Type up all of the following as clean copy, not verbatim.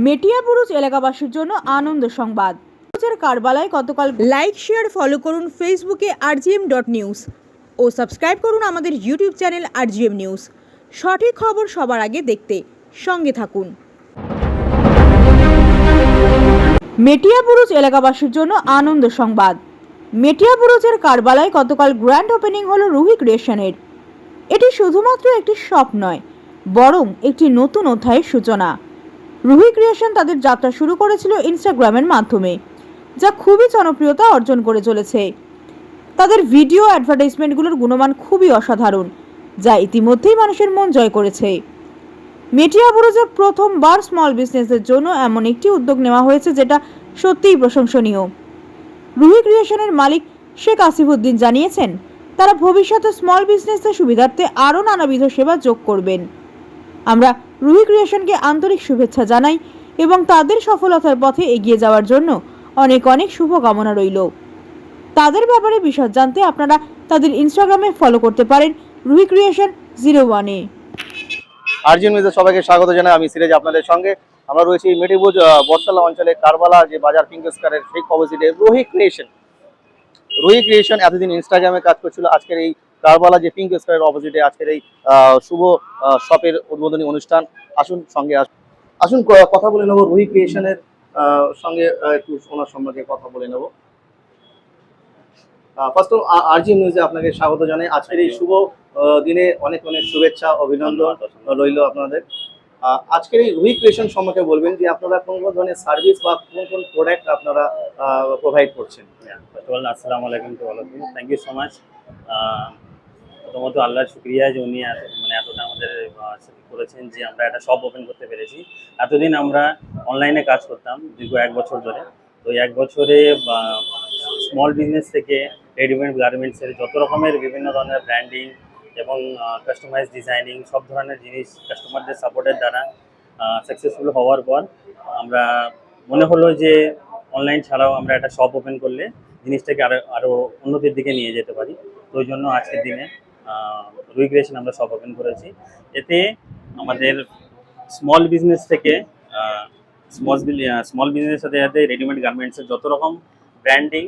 মেটিয়াবুরুজ এলাকাবাসীর জন্য আনন্দ সংবাদ। কারবালায় গতকাল লাইক শেয়ার ফলো করুন ফেসবুকে rgm.news ও সাবস্ক্রাইব করুন আমাদের ইউটিউব চ্যানেল rgm নিউজ। সঠিক খবর সবার আগে দেখতে সঙ্গে থাকুন। মেটিয়াবুরুজ এলাকাবাসীর জন্য আনন্দ সংবাদ। মেটিয়াবুরুজের কারবালায় গতকাল গ্র্যান্ড ওপেনিং হলো রুহি ক্রিয়েশনের। এটি শুধুমাত্র একটি শপ নয়, বরং একটি নতুন অধ্যায়ের সূচনা। রুহি ক্রিয়েশন তাদের যাত্রা শুরু করেছিল ইনস্টাগ্রামের মাধ্যমে, যা খুবই জনপ্রিয়তা অর্জন করে চলেছে। তাদের ভিডিও অ্যাডভার্টাইজমেন্টগুলোর গুণমান খুবই অসাধারণ, যা ইতিমধ্যেই মানুষের মন জয় করেছে। মেটিয়াবুরুজে প্রথমবার স্মল বিজনেসের জন্য এমন একটি উদ্যোগ নেওয়া হয়েছে যেটা সত্যিই প্রশংসনীয়। রুহি ক্রিয়েশনের মালিক শেখ আসিফউদ্দিন জানিয়েছেন, তারা ভবিষ্যতে স্মল বিজনেসের সুবিধার্থে আরও নানাবিধ সেবা যোগ করবেন। আমরা রুহি ক্রিয়েশনকে আন্তরিক শুভেচ্ছা জানাই এবং তাদের সফলতার পথে এগিয়ে যাওয়ার জন্য অনেক অনেক শুভকামনা রইল। তাদের ব্যাপারে বিশদ জানতে আপনারা তাদের ইনস্টাগ্রামে ফলো করতে পারেন রুহি ক্রিয়েশন 01-এ। আরজিএম নিউজে সবাইকে স্বাগত জানাই। আমি সিরাজ আপনাদের সঙ্গে। আমরা রয়েছি মেটিয়াবুরুজ বটতলা অঞ্চলে কারবালা যে বাজার পিঙ্ক স্কয়ারের ঠিক অপোজিটে রুহি ক্রিয়েশন এতদিন ইনস্টাগ্রামে কাজ করছিল। আজকের এই কারবালা যে পিঙ্ক স্কয়ারের অপোজিটে আজকের এই শুভ শপের উদ্বোধনী অনুষ্ঠান। আসুন সঙ্গে আসুন কথা বলে নেব রুহি ক্রিয়েশনের সঙ্গে, একটু ওনার সম্পর্কে কথা বলে নেব। ফার্স্ট অফ আরজিএম নিউজে আপনাকে স্বাগত জানাই। আজকের এই শুভ দিনে অনেক অনেক শুভেচ্ছা, অভিনন্দন রইল আপনাদের। আজকের এই রুহি ক্রিয়েশন সম্পর্কে বলবেন যে আপনারা কোন কোন ধরনের সার্ভিস বা কোন কোন প্রোডাক্ট আপনারা প্রোভাইড করছেন। ফার্স্ট অফ অল আসসালামু আলাইকুম to all of you. Thank you so much. প্রথমত আল্লাহর শুকরিয়া যে উনি এতটা আমাদের করেছেন যে আমরা একটা শপ ওপেন করতে পেরেছি। এতদিন আমরা অনলাইনে কাজ করতাম দীর্ঘ 1 বছর ধরে। তো 1 বছরে স্মল বিজনেস থেকে রেডিমেড গার্মেন্টসের যত রকমের বিভিন্ন ধরনের ব্র্যান্ডিং এবং কাস্টমাইজ ডিজাইনিং সব ধরনের জিনিস কাস্টমারদের সাপোর্টের দ্বারা সাকসেসফুল হওয়ার পর আমরা মনে হলো যে অনলাইন ছাড়াও আমরা একটা শপ ওপেন করলে জিনিসটাকে আরও উন্নতির দিকে নিয়ে যেতে পারি। তো ওই জন্য আজকের দিনে রুহি ক্রিয়েশন আমরা শপ ওপেন করেছি। এতে আমাদের স্মল বিজনেস থেকে স্মল বিজনেসের সাথে সাথে রেডিমেড গার্মেন্টসের যত রকম ব্র্যান্ডিং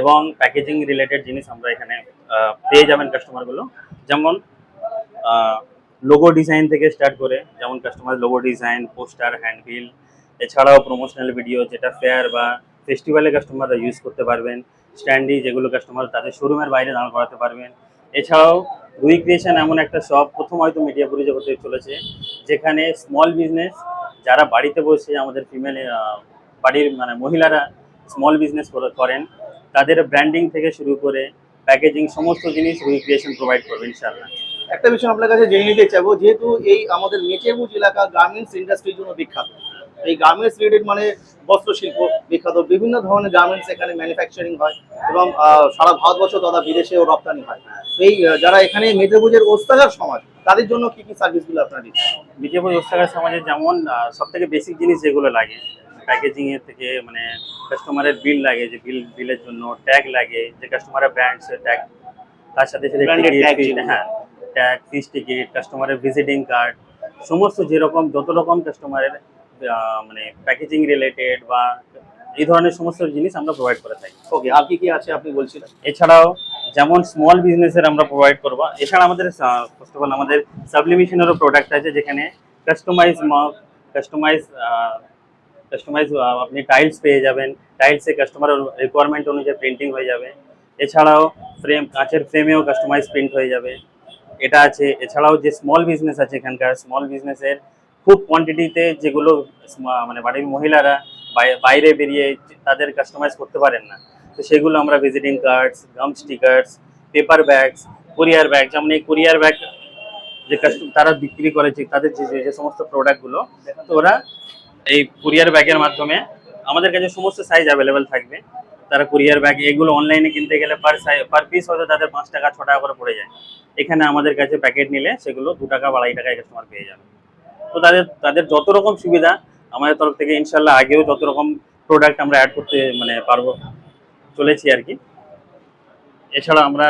এবং প্যাকেজিং রিলেটেড জিনিস আমরা এখানে পেয়ে যাবেন কাস্টমারগুলো। যেমন লোগো ডিজাইন থেকে স্টার্ট করে, যেমন customer logo design, poster, handbill, এছাড়াও প্রমোশনাল ভিডিও যেটা ফেয়ার বা ফেস্টিভ্যালে কাস্টমাররা ইউজ করতে পারবেন, স্ট্যান্ডি যেগুলো কাস্টমার তাদের শোরুমের বাইরে দাঁড় করাতে পারবেন। এছাড়াও রুহি ক্রিয়েশন এমন একটা শপ প্রথম হয়তো মেটিয়াবুরুজে হতে চলেছে যেখানে স্মল বিজনেস যারা বাড়িতে বসে আমাদের ফিমেল বাড়ির মহিলারা স্মল বিজনেস করেন তাদের ব্র্যান্ডিং থেকে শুরু করে প্যাকেজিং সমস্ত জিনিস রুহি ক্রিয়েশন প্রোভাইড করবে ইনশাআল্লাহ। একটা বিষয় আপনার কাছে জেনে নিতে চাইবো, যেহেতু এই আমাদের মেটিয়াবুরুজ এলাকা গার্মেন্টস ইন্ডাস্ট্রির জন্য বিখ্যাত, এই গার্মেন্টস রিলেটেড বস্ত্র শিল্প বিখ্যাত, বিভিন্ন ধরনের গার্মেন্টস এখানে ম্যানুফ্যাকচারিং হয় এবং সারা ভারতবর্ষ তথা বিদেশেও রপ্তানি হয়। এই যারা এখানে মেটিয়াবুরুজের ওস্তাগার সমাজ তাদের জন্য কি কি সার্ভিসগুলো আপনারা দিচ্ছেন? মেটিয়াবুরুজ ওস্তাগার সমাজে যেমন সব থেকে বেসিক জিনিস যেগুলো লাগে প্যাকেজিং এর থেকে কাস্টমারের বিল লাগে, যে বিলের জন্য ট্যাগ লাগে, যে কাস্টমারের ব্র্যান্ডসের ট্যাগ, তার সাথে সাথে ট্যাগ, ফিস টিকিট, কাস্টমারের ভিজিটিং কার্ড, সমস্ত যেরকম যত রকম কাস্টমারের প্যাকেজিং রিলেটেড বা এই ধরনের সমস্ত জিনিস আমরা প্রোভাইড করে থাকি। ওকে, আর কি কি আছে আপনি বলছিলেন? এছাড়াও যেমন স্মল বিজনেসের আমরা প্রোভাইড করবো। এছাড়া আমাদের ফার্স্ট অফ অল আমাদের সাবলিমেশনেরও প্রোডাক্ট আছে, যেখানে কাস্টমাইজ আপনি টাইলস পেয়ে যাবেন। টাইলসে কাস্টমারের রিকোয়ারমেন্ট অনুযায়ী প্রিন্টিং হয়ে যাবে। এছাড়াও কাঁচের ফ্রেমেও কাস্টমাইজ প্রিন্ট হয়ে যাবে, এটা আছে। এছাড়াও যে স্মল বিজনেস আছে এখানকার স্মল বিজনেসের খুব কোয়ান্টিটিতে যেগুলো বাড়ির মহিলারা বাইরে বেরিয়ে তাদের কাস্টমাইজ করতে পারেন না, তো সেগুলো আমরা visiting cards, gum stickers, paper bags, courier bag, যেমন এই কুরিয়ার ব্যাগ যে তারা বিক্রি করেছে তাদের যে সমস্ত প্রোডাক্টগুলো, তো ওরা এই কুরিয়ার ব্যাগের মাধ্যমে আমাদের কাছে সমস্ত সাইজ অ্যাভেলেবেল থাকবে। তারা কুরিয়ার ব্যাগ এগুলো অনলাইনে কিনতে গেলে পার পিস হয়তো তাদের 5 টাকা 6 টাকা করে পড়ে যায়। এখানে আমাদের কাছে প্যাকেট নিলে সেগুলো 2 টাকা বা 2.5 টাকায় কাস্টমার পেয়ে যাবে। তো তাদের যত রকম সুবিধা আমাদের তরফ থেকে ইনশাল্লাহ আগেও যত রকম প্রোডাক্ট আমরা অ্যাড করতে পারবো চলেছি আর কি। এছাড়া আমরা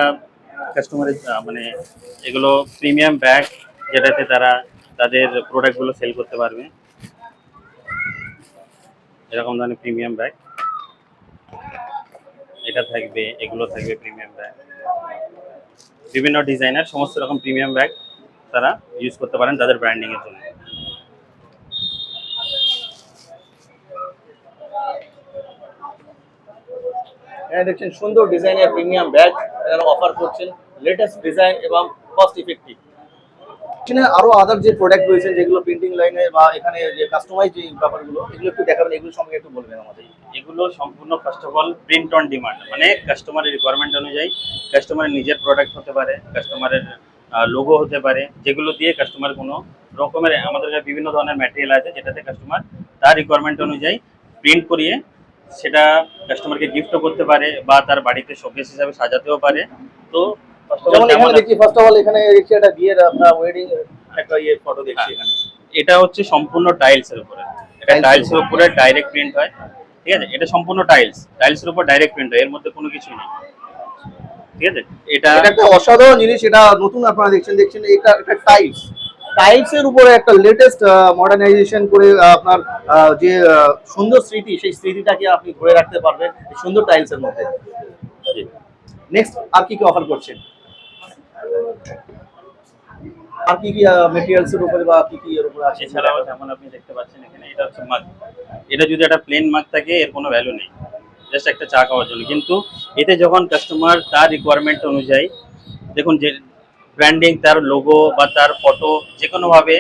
কাস্টমারের এগুলো প্রিমিয়াম ব্যাগ যেটাতে তারা তাদের প্রোডাক্টগুলো সেল করতে পারবে। এরকম ধরনের প্রিমিয়াম ব্যাগ, এটা থাকবে, এগুলো থাকবে প্রিমিয়াম ব্যাগ, বিভিন্ন ডিজাইনের সমস্ত রকম প্রিমিয়াম ব্যাগ তারা ইউজ করতে পারেন তাদের ব্র্যান্ডিং এর জন্য। এখানে দেখছেন সুন্দর ডিজাইনের প্রিমিয়াম ব্যাগ এখানে অফার করছেন, লেটেস্ট ডিজাইন এবং কস্ট ইফেক্টিভ। এখানে আরো আদার যে প্রোডাক্ট রয়েছে যেগুলো প্রিন্টিং লাইনে বা এখানে যে কাস্টমাইজ যে ব্যাপারগুলো এগুলো একটু দেখাবেন, এগুলো সম্পর্কে একটু বলবেন আমাদের। এগুলো সম্পূর্ণ first of all print on demand, মানে কাস্টমারের রিকোয়ারমেন্ট অনুযায়ী, কাস্টমারের নিজের প্রোডাক্ট হতে পারে, কাস্টমারের লোগো হতে পারে, যেগুলো দিয়ে কাস্টমার কোনো রকমের, আমাদের কাছে বিভিন্ন ধরনের ম্যাটেরিয়াল আছে যেটাতে কাস্টমার তার রিকোয়ারমেন্ট অনুযায়ী প্রিন্ট করিয়ে সেটা কাস্টমারকে গিফটও করতে পারে বা তার বাড়িতে শোকেস হিসাবে সাজাতেও পারে। তো যেমন এখানে দেখছি ফার্স্ট অফ অল এখানে দেখছি একটা বিয়ের আপনার ওয়েডিং একটা ফটো দেখছি এখানে। এটা হচ্ছে সম্পূর্ণ টাইলসের উপরে, এটা টাইলসের উপরে ডাইরেক্ট প্রিন্ট হয়, ঠিক আছে? এটা সম্পূর্ণ টাইলসের উপর ডাইরেক্ট প্রিন্ট হয়, এর মধ্যে কোনো কিছু নেই, ঠিক আছে? এটা একটা অসাধারণ জিনিস, এটা নতুন আপনারা দেখছেন এটা টাইলসের উপরে একটা লেটেস্ট মডার্নাইজেশন করে আপনার যে সুন্দর স্মৃতি, সেই স্মৃতিটাকে আপনি ধরে রাখতে পারবেন এই সুন্দর টাইলসের মধ্যে। নেক্সট আর কি অফার করছেন, আর কি মেটেরিয়ালস এর উপরে বা কি এর উপরে আছে? এছাড়াও যেমন আপনি দেখতে পাচ্ছেন এখানে, এটা হচ্ছে মাগ। এটা যদি একটা প্লেন মাগ থাকে এর কোনো ভ্যালু নেই, জাস্ট একটা চা খাওয়ার জন্য। কিন্তু এতে যখন কাস্টমার তার রিকোয়ারমেন্ট অনুযায়ী, দেখুন যে ব্র্যান্ডিং, তার লোগো বা তার ফটো যে কোনোভাবে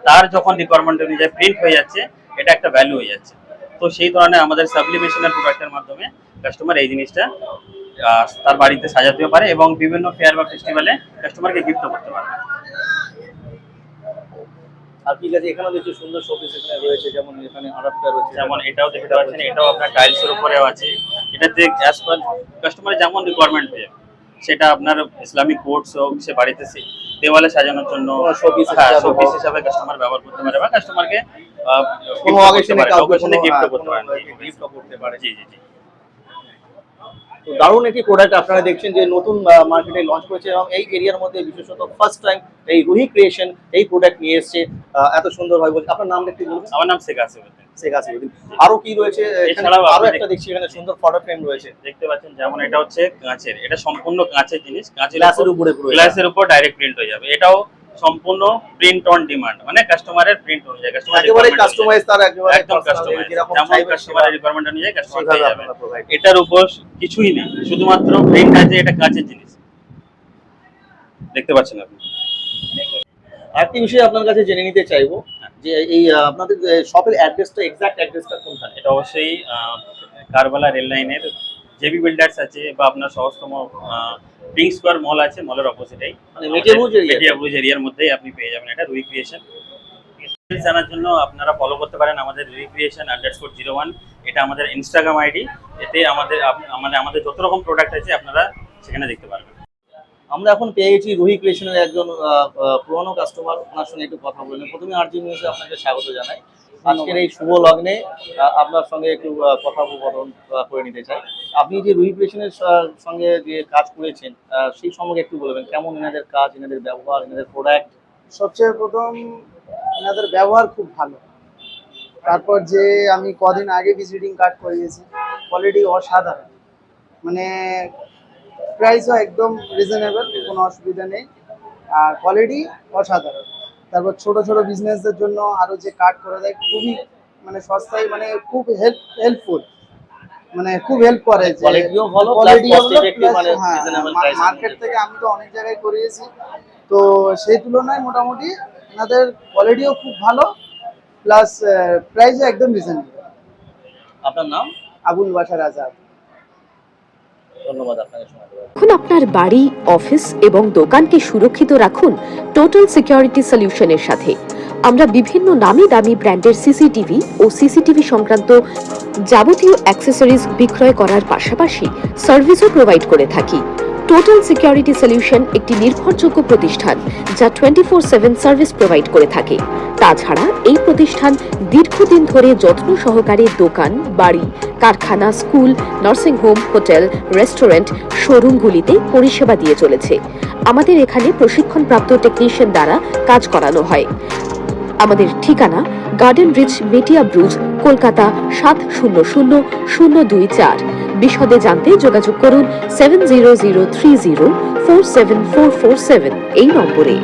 তার যখন রিকোয়ারমেন্ট অনুযায়ী প্রিন্ট হয়ে যাচ্ছে, এটা একটা ভ্যালু হয়ে যাচ্ছে। তো সেই ধরনের আমাদের সাবলিমেশনের প্রোডাক্টের মাধ্যমে কাস্টমার এই জিনিসটা তার বাড়িতে সাজাতেও পারে এবং বিভিন্ন ফেয়ার বা ফেস্টিভ্যালে কাস্টমারকে গিফটও করতে পারে। আর কি আছে এখানে দেখছি সুন্দর শোপিস এখানে রয়েছে, যেমন এখানে আরেকটা রয়েছে, যেমন এটাও দেখতে পাচ্ছেন, এটাও আপনার টাইলসের উপরেও আছে। এটাতে অ্যাজ পার কাস্টমারের যেমন রিকোয়ারমেন্ট পেয়ে, সেটা আপনার ইসলামিক কোটস হোক, সে বাড়িতে দেওয়ালে সাজানোর জন্য শোপিস হিসাবে কাস্টমার ব্যবহার করতে পারে বা কাস্টমারকে কোনো অকেশনে গিফট করতে পারে। জি জি জি। তো দারুণ একটি প্রোডাক্ট আপনারা দেখছেন যে নতুন মার্কেটে লঞ্চ করেছে এবং এই এরিয়ার মধ্যে বিশেষত ফার্স্ট টাইম এই রুহি ক্রিয়েশন এই প্রোডাক্ট নিয়ে এসেছে এত সুন্দর হয় বলছে। আপনার নামটা একটু বলুন। আমার নাম শেখ আসিফউদ্দিন। আরো কি রয়েছে এছাড়াও? আরো একটা দেখছি এখানে সুন্দর ফটো ফ্রেম রয়েছে, দেখতে পাচ্ছেন। যেমন এটা হচ্ছে কাঁচের, এটা সম্পূর্ণ কাঁচের জিনিস, গ্লাসের উপর ডাইরেক্ট প্রিন্ট হয়ে যাবে। এটাও সম্পূর্ণ প্রিন্ট অন ডিমান্ড, মানে কাস্টমারের প্রিন্ট অনুযায়ী, একেবারে কাস্টমাইজ, তার একেবারে একদম কাস্টমাইজ, যেমন কাস্টমারের রিকোয়ারমেন্ট অনুযায়ী কাস্টমার পেয়ে যাবে। এটার উপর কিছুই নেই, শুধুমাত্র প্রিন্ট আছে, এটা কাঁচের জিনিস দেখতে পাচ্ছেন আপনি। আরেকটি বিষয় আপনার কাছে জেনে নিতে চাইবো যে এই আপনাদের শপের অ্যাড্রেসটা, এক্সাক্ট অ্যাড্রেসটা কোনখানে? এটা অবশ্যই কারবালা রেল লাইনের জেবি বিল্ডার্স আছে বা আপনার সহজতম পিঙ্ক স্কোয়ার মল আছে, মলের অপোজিটেই, মানে মেটিয়াবুরুজ এরিয়ার মধ্যেই আপনি পেয়ে যাবেন এটা রুহি ক্রিয়েশন। জানার জন্য আপনারা ফলো করতে পারেন আমাদের রুহি ক্রিয়েশন _01, এটা আমাদের ইনস্টাগ্রাম আইডি। এতে আমাদের যত রকম প্রোডাক্ট আছে আপনারা সেখানে দেখতে পারবেন। আমরা এখন পেয়ে গেছি রুহি ক্রিয়েশনের একজন পুরনো কাস্টমার, ওনার সঙ্গে একটু কথা বললেন। প্রথমে আরজি নিউজে আপনাকে স্বাগত জানাই। আজকের এই শুভ লগ্নে আপনার সঙ্গে একটু কথোপকথন করে নিতে চাই। আপনি যে রুহি ক্রিয়েশনের সঙ্গে যে কাজ করেছেন সেই সম্পর্কে একটু বলবেন, কেমন এনাদের কাজ, এনাদের ব্যবহার, এনাদের প্রোডাক্ট? সবচেয়ে প্রথম এনাদের ব্যবহার খুব ভালো। তারপর যে আমি কদিন আগে ভিজিটিং কার্ড করিয়েছি, কোয়ালিটি অসাধারণ, মানে প্রাইসও একদম রিজনেবল, কোনো অসুবিধা নেই, আর কোয়ালিটি অসাধারণ। তারপর ছোট ছোট বিজনেসদের জন্য আরও যে কার্ড করে দেয় খুবই মানে সস্তায়, মানে খুব হেল্পফুল, মানে খুব হেল্প করে। কোয়ালিটিও ভালো, মার্কেট থেকে আমি তো অনেক জায়গায় করিয়েছি, তো সেই তুলনায় মোটামুটি এনাদের কোয়ালিটিও খুব ভালো, প্লাস প্রাইসও একদম রিজনেবল। আপনার নাম? আবুল বাশার আজাদ। ধন্যবাদ আপনাকে সময় দেওয়ার জন্য। এখন আপনার বাড়ি, অফিস এবং দোকানকে সুরক্ষিত রাখুন টোটাল সিকিউরিটি সলিউশনের সাথে। আমরা বিভিন্ন নামি দামি ব্র্যান্ডের সিসিটিভি ও সিসিটিভি সংক্রান্ত যাবতীয় অ্যাক্সেসরিজ বিক্রয় করার পাশাপাশি সার্ভিসও প্রোভাইড করে থাকি। টোটাল সিকিউরিটি সলিউশন একটি নির্ভরযোগ্য প্রতিষ্ঠান যা 24/7 সার্ভিস প্রোভাইড করে থাকে। তাছাড়া এই প্রতিষ্ঠান দীর্ঘদিন ধরে যত্ন সহকারে দোকান, বাড়ি, কারখানা, school, nursing home, hotel, restaurant, শোরুমগুলিতে পরিষেবা দিয়ে চলেছে। আমাদের এখানে প্রশিক্ষণপ্রাপ্ত টেকনিশিয়ান দ্বারা কাজ করানো হয়। আমাদের ঠিকানা গার্ডেন রিচ, মেটিয়াবুরুজ, কলকাতা 700024। বিশদে জানতে যোগাযোগ করুন 7003047447 এই নম্বরে।